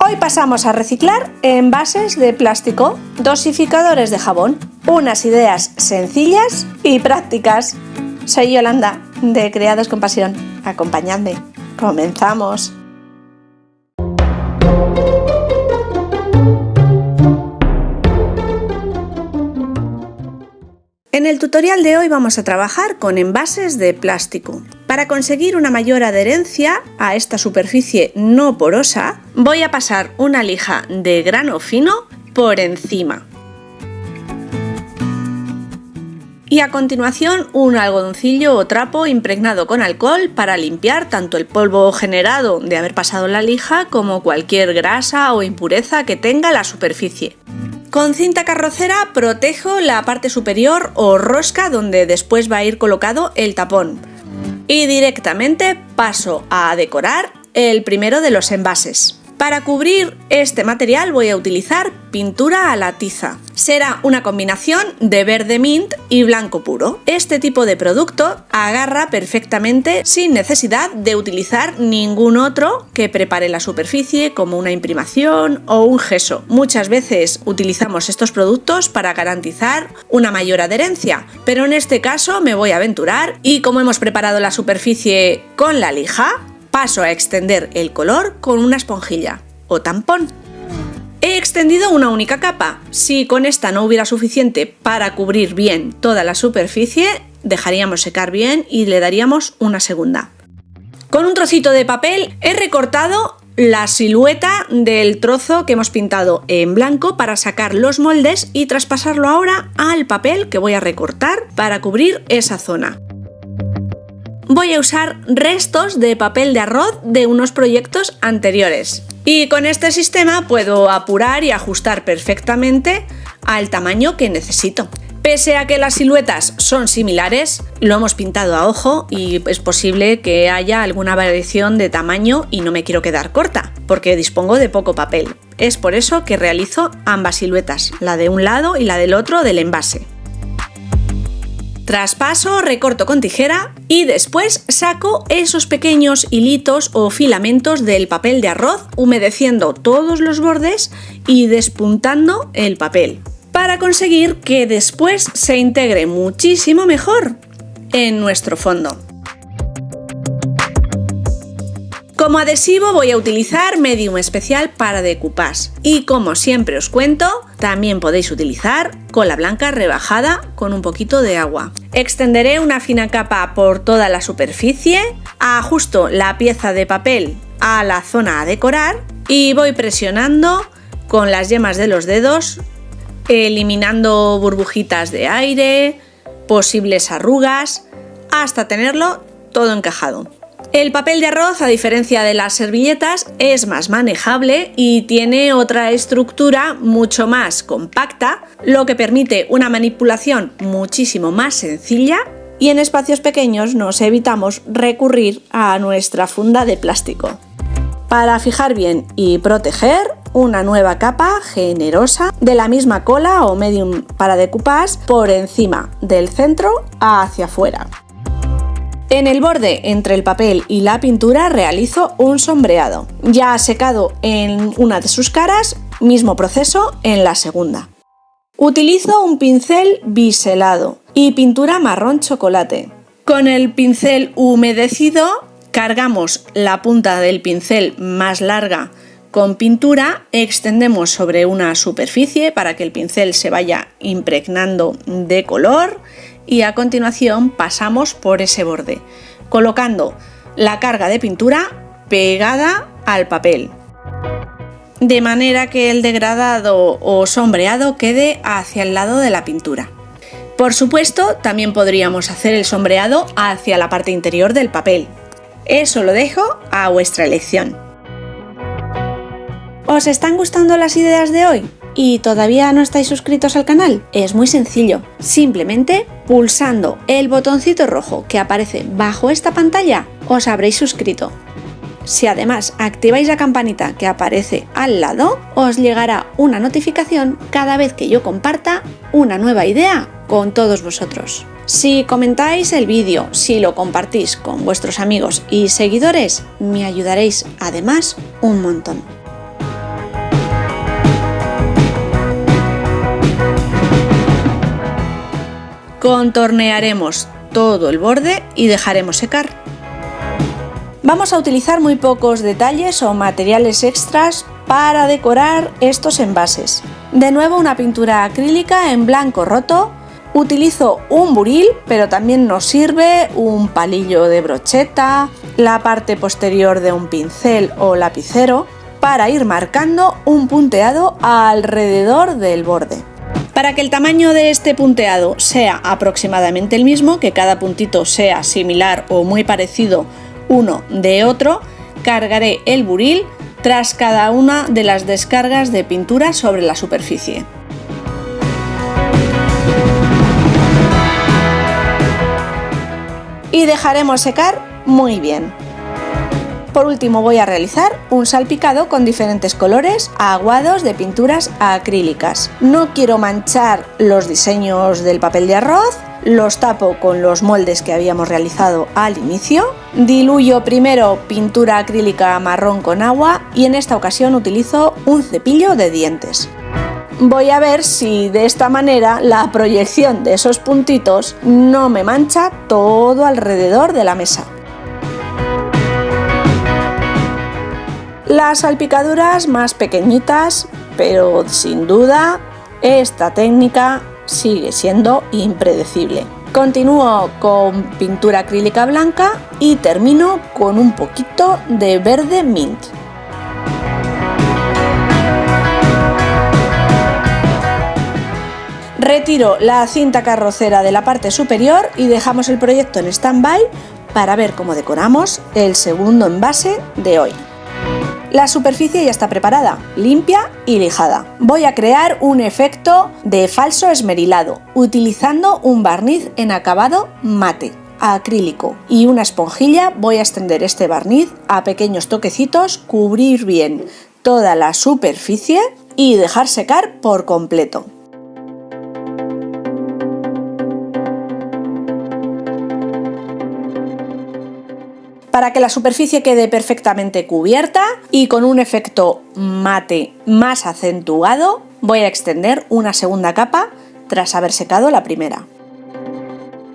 Hoy pasamos a reciclar envases de plástico, dosificadores de jabón, unas ideas sencillas y prácticas. Soy Yolanda, de Criados con Pasión. Acompañadme. ¡Comenzamos! En el tutorial de hoy vamos a trabajar con envases de plástico. Para conseguir una mayor adherencia a esta superficie no porosa, voy a pasar una lija de grano fino por encima. Y a continuación un algodoncillo o trapo impregnado con alcohol para limpiar tanto el polvo generado de haber pasado la lija como cualquier grasa o impureza que tenga la superficie. Con cinta carrocera protejo la parte superior o rosca donde después va a ir colocado el tapón. Y directamente paso a decorar el primero de los envases. Para cubrir este material voy a utilizar pintura a la tiza. Será una combinación de verde mint y blanco puro. Este tipo de producto agarra perfectamente sin necesidad de utilizar ningún otro que prepare la superficie, como una imprimación o un gesso. Muchas veces utilizamos estos productos para garantizar una mayor adherencia, pero en este caso me voy a aventurar y como hemos preparado la superficie con la lija, paso a extender el color con una esponjilla o tampón. He extendido una única capa. Si con esta no hubiera suficiente para cubrir bien toda la superficie, dejaríamos secar bien y le daríamos una segunda. Con un trocito de papel he recortado la silueta del trozo que hemos pintado en blanco para sacar los moldes y traspasarlo ahora al papel que voy a recortar para cubrir esa zona. Voy a usar restos de papel de arroz de unos proyectos anteriores. Y con este sistema puedo apurar y ajustar perfectamente al tamaño que necesito. Pese a que las siluetas son similares, lo hemos pintado a ojo y es posible que haya alguna variación de tamaño y no me quiero quedar corta, porque dispongo de poco papel. Es por eso que realizo ambas siluetas, la de un lado y la del otro del envase. Traspaso, recorto con tijera y después saco esos pequeños hilitos o filamentos del papel de arroz, humedeciendo todos los bordes y despuntando el papel, para conseguir que después se integre muchísimo mejor en nuestro fondo. Como adhesivo voy a utilizar medium especial para decoupage y como siempre os cuento, también podéis utilizar cola blanca rebajada con un poquito de agua. Extenderé una fina capa por toda la superficie, ajusto la pieza de papel a la zona a decorar y voy presionando con las yemas de los dedos, eliminando burbujitas de aire, posibles arrugas, hasta tenerlo todo encajado. El papel de arroz, a diferencia de las servilletas, es más manejable y tiene otra estructura mucho más compacta, lo que permite una manipulación muchísimo más sencilla y en espacios pequeños nos evitamos recurrir a nuestra funda de plástico. Para fijar bien y proteger, una nueva capa generosa de la misma cola o medium para decoupage por encima del centro hacia afuera. En el borde entre el papel y la pintura realizo un sombreado. Ya ha secado en una de sus caras, mismo proceso en la segunda. Utilizo un pincel biselado y pintura marrón chocolate. Con el pincel humedecido cargamos la punta del pincel más larga con pintura, extendemos sobre una superficie para que el pincel se vaya impregnando de color y a continuación pasamos por ese borde, colocando la carga de pintura pegada al papel, de manera que el degradado o sombreado quede hacia el lado de la pintura. Por supuesto, también podríamos hacer el sombreado hacia la parte interior del papel. Eso lo dejo a vuestra elección. ¿Os están gustando las ideas de hoy? ¿Y todavía no estáis suscritos al canal? Es muy sencillo, simplemente pulsando el botoncito rojo que aparece bajo esta pantalla os habréis suscrito. Si además activáis la campanita que aparece al lado, os llegará una notificación cada vez que yo comparta una nueva idea con todos vosotros. Si comentáis el vídeo, si lo compartís con vuestros amigos y seguidores, me ayudaréis además un montón. Contornearemos todo el borde y dejaremos secar. Vamos a utilizar muy pocos detalles o materiales extras para decorar estos envases. De nuevo una pintura acrílica en blanco roto. Utilizo un buril, pero también nos sirve un palillo de brocheta, la parte posterior de un pincel o lapicero, para ir marcando un punteado alrededor del borde. Para que el tamaño de este punteado sea aproximadamente el mismo, que cada puntito sea similar o muy parecido uno de otro, cargaré el buril tras cada una de las descargas de pintura sobre la superficie. Y dejaremos secar muy bien. Por último voy a realizar un salpicado con diferentes colores aguados de pinturas acrílicas. No quiero manchar los diseños del papel de arroz, los tapo con los moldes que habíamos realizado al inicio, diluyo primero pintura acrílica marrón con agua y en esta ocasión utilizo un cepillo de dientes. Voy a ver si de esta manera la proyección de esos puntitos no me mancha todo alrededor de la mesa. Las salpicaduras más pequeñitas, pero sin duda esta técnica sigue siendo impredecible. Continúo con pintura acrílica blanca y termino con un poquito de verde mint. Retiro la cinta carrocera de la parte superior y dejamos el proyecto en stand-by para ver cómo decoramos el segundo envase de hoy. La superficie ya está preparada, limpia y lijada. Voy a crear un efecto de falso esmerilado utilizando un barniz en acabado mate, acrílico y una esponjilla. Voy a extender este barniz a pequeños toquecitos, cubrir bien toda la superficie y dejar secar por completo. Para que la superficie quede perfectamente cubierta y con un efecto mate más acentuado, voy a extender una segunda capa tras haber secado la primera.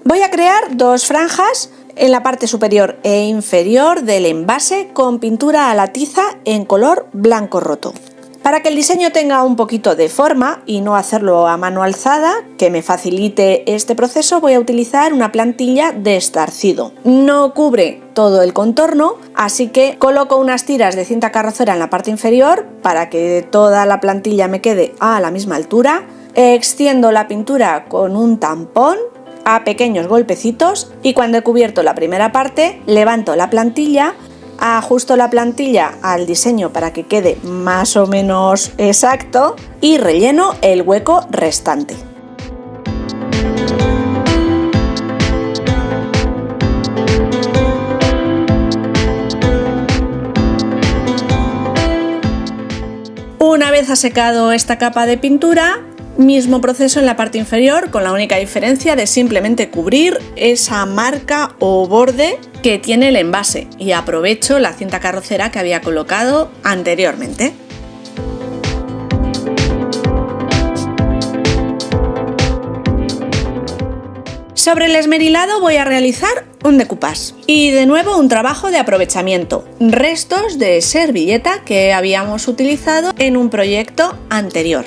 Voy a crear dos franjas en la parte superior e inferior del envase con pintura a la tiza en color blanco roto. Para que el diseño tenga un poquito de forma y no hacerlo a mano alzada, que me facilite este proceso, voy a utilizar una plantilla de estarcido. No cubre todo el contorno, así que coloco unas tiras de cinta carrocera en la parte inferior para que toda la plantilla me quede a la misma altura. Extiendo la pintura con un tampón a pequeños golpecitos y cuando he cubierto la primera parte, levanto la plantilla, ajusto la plantilla al diseño para que quede más o menos exacto y relleno el hueco restante. Una vez ha secado esta capa de pintura, mismo proceso en la parte inferior, con la única diferencia de simplemente cubrir esa marca o borde que tiene el envase y aprovecho la cinta carrocera que había colocado anteriormente. Sobre el esmerilado voy a realizar un decoupage y de nuevo un trabajo de aprovechamiento, restos de servilleta que habíamos utilizado en un proyecto anterior.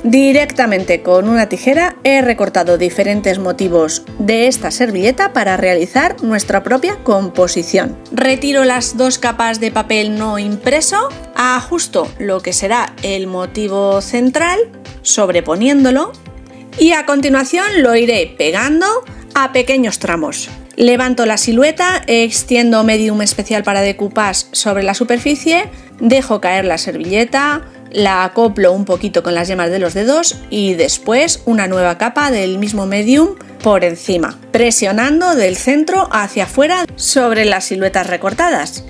Directamente con una tijera he recortado diferentes motivos de esta servilleta para realizar nuestra propia composición. Retiro las dos capas de papel no impreso, ajusto lo que será el motivo central, sobreponiéndolo y a continuación lo iré pegando a pequeños tramos. Levanto la silueta, extiendo medium especial para decoupage sobre la superficie, dejo caer la servilleta, la acoplo un poquito con las yemas de los dedos y después una nueva capa del mismo medium por encima, presionando del centro hacia afuera sobre las siluetas recortadas.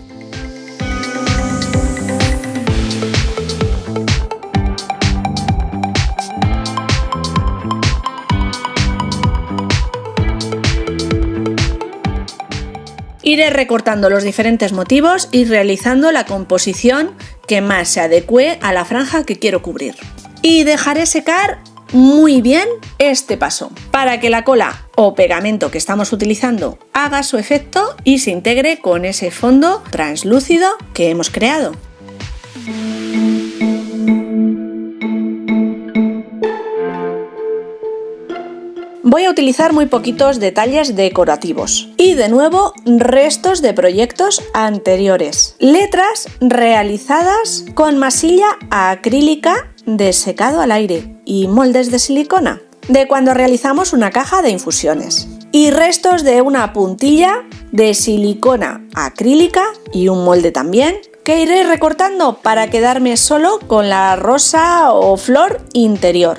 Iré recortando los diferentes motivos y realizando la composición que más se adecue a la franja que quiero cubrir. Y dejaré secar muy bien este paso para que la cola o pegamento que estamos utilizando haga su efecto y se integre con ese fondo translúcido que hemos creado. Voy a utilizar muy poquitos detalles decorativos y de nuevo restos de proyectos anteriores. Letras realizadas con masilla acrílica de secado al aire y moldes de silicona de cuando realizamos una caja de infusiones. Y restos de una puntilla de silicona acrílica y un molde también que iré recortando para quedarme solo con la rosa o flor interior.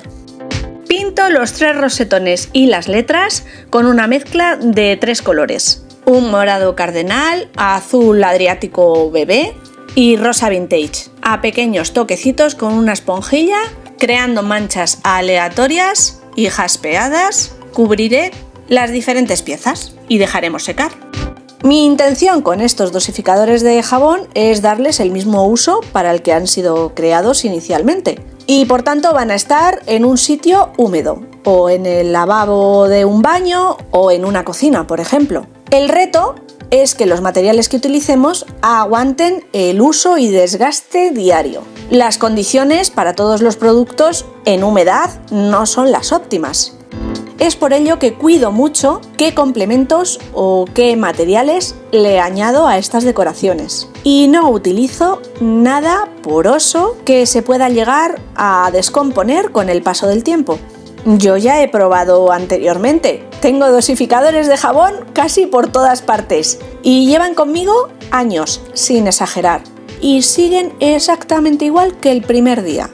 Pinto los 3 rosetones y las letras con una mezcla de 3 colores, un morado cardenal, azul adriático bebé y rosa vintage, a pequeños toquecitos con una esponjilla, creando manchas aleatorias y jaspeadas. Cubriré las diferentes piezas y dejaremos secar. Mi intención con estos dosificadores de jabón es darles el mismo uso para el que han sido creados inicialmente. Y por tanto van a estar en un sitio húmedo, o en el lavabo de un baño o en una cocina, por ejemplo. El reto es que los materiales que utilicemos aguanten el uso y desgaste diario. Las condiciones para todos los productos en humedad no son las óptimas. Es por ello que cuido mucho qué complementos o qué materiales le añado a estas decoraciones. Y no utilizo nada poroso que se pueda llegar a descomponer con el paso del tiempo. Yo ya he probado anteriormente. Tengo dosificadores de jabón casi por todas partes y llevan conmigo años, sin exagerar. Y siguen exactamente igual que el primer día.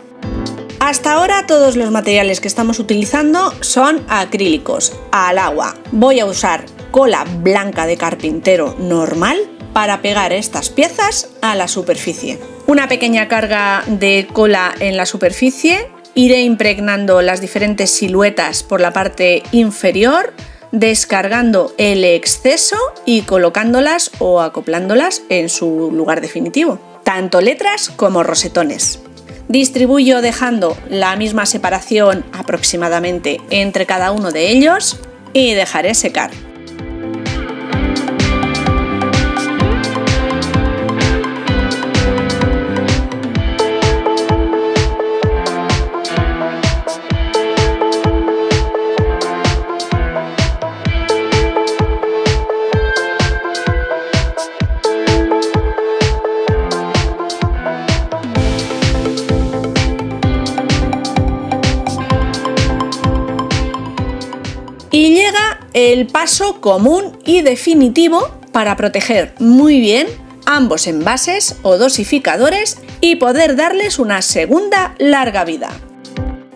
Hasta ahora todos los materiales que estamos utilizando son acrílicos, al agua. Voy a usar cola blanca de carpintero normal para pegar estas piezas a la superficie. Una pequeña carga de cola en la superficie, iré impregnando las diferentes siluetas por la parte inferior, descargando el exceso y colocándolas o acoplándolas en su lugar definitivo, tanto letras como rosetones. Distribuyo dejando la misma separación aproximadamente entre cada uno de ellos y dejaré secar. Y llega el paso común y definitivo para proteger muy bien ambos envases o dosificadores y poder darles una segunda larga vida.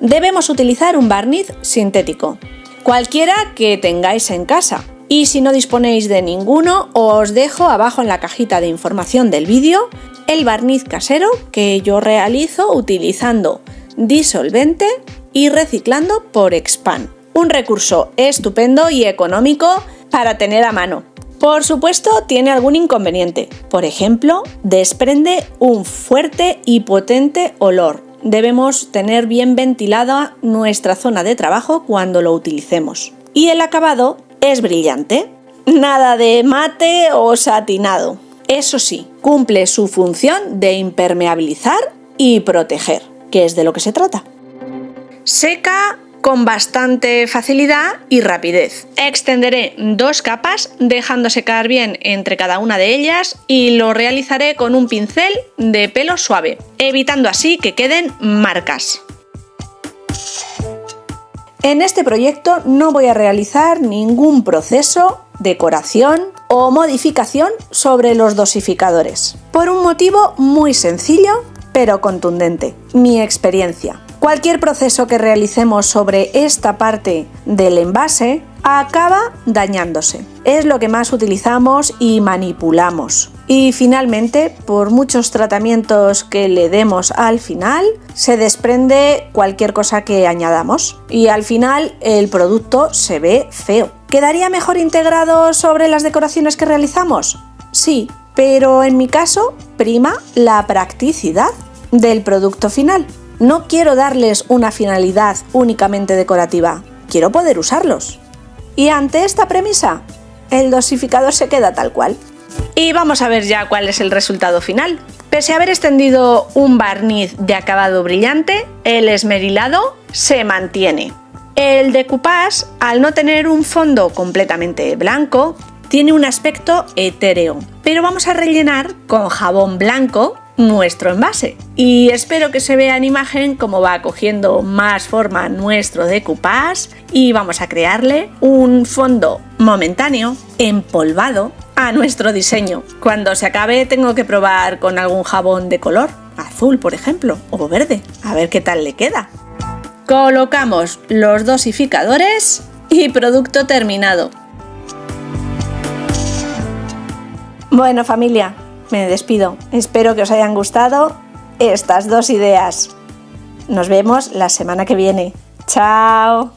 Debemos utilizar un barniz sintético, cualquiera que tengáis en casa. Y si no disponéis de ninguno, os dejo abajo en la cajita de información del vídeo el barniz casero que yo realizo utilizando disolvente y reciclando por Expand. Un recurso estupendo y económico para tener a mano. Por supuesto, tiene algún inconveniente. Por ejemplo, desprende un fuerte y potente olor. Debemos tener bien ventilada nuestra zona de trabajo cuando lo utilicemos. Y el acabado es brillante. Nada de mate o satinado. Eso sí, cumple su función de impermeabilizar y proteger, que es de lo que se trata. Seca con bastante facilidad y rapidez. Extenderé 2 capas dejando secar bien entre cada una de ellas y lo realizaré con un pincel de pelo suave, evitando así que queden marcas. En este proyecto no voy a realizar ningún proceso, decoración o modificación sobre los dosificadores, por un motivo muy sencillo pero contundente: mi experiencia. Cualquier proceso que realicemos sobre esta parte del envase acaba dañándose. Es lo que más utilizamos y manipulamos. Y finalmente, por muchos tratamientos que le demos al final, se desprende cualquier cosa que añadamos. Y al final el producto se ve feo. ¿Quedaría mejor integrado sobre las decoraciones que realizamos? Sí, pero en mi caso prima la practicidad del producto final. No quiero darles una finalidad únicamente decorativa, quiero poder usarlos. Y ante esta premisa, el dosificador se queda tal cual. Y vamos a ver ya cuál es el resultado final. Pese a haber extendido un barniz de acabado brillante, el esmerilado se mantiene. El decoupage, al no tener un fondo completamente blanco, tiene un aspecto etéreo, pero vamos a rellenar con jabón blanco nuestro envase. Y espero que se vea en imagen cómo va cogiendo más forma nuestro decoupage y vamos a crearle un fondo momentáneo, empolvado, a nuestro diseño. Cuando se acabe tengo que probar con algún jabón de color, azul por ejemplo, o verde, a ver qué tal le queda. Colocamos los dosificadores y producto terminado. Bueno, familia, me despido. Espero que os hayan gustado estas dos ideas. Nos vemos la semana que viene. ¡Chao!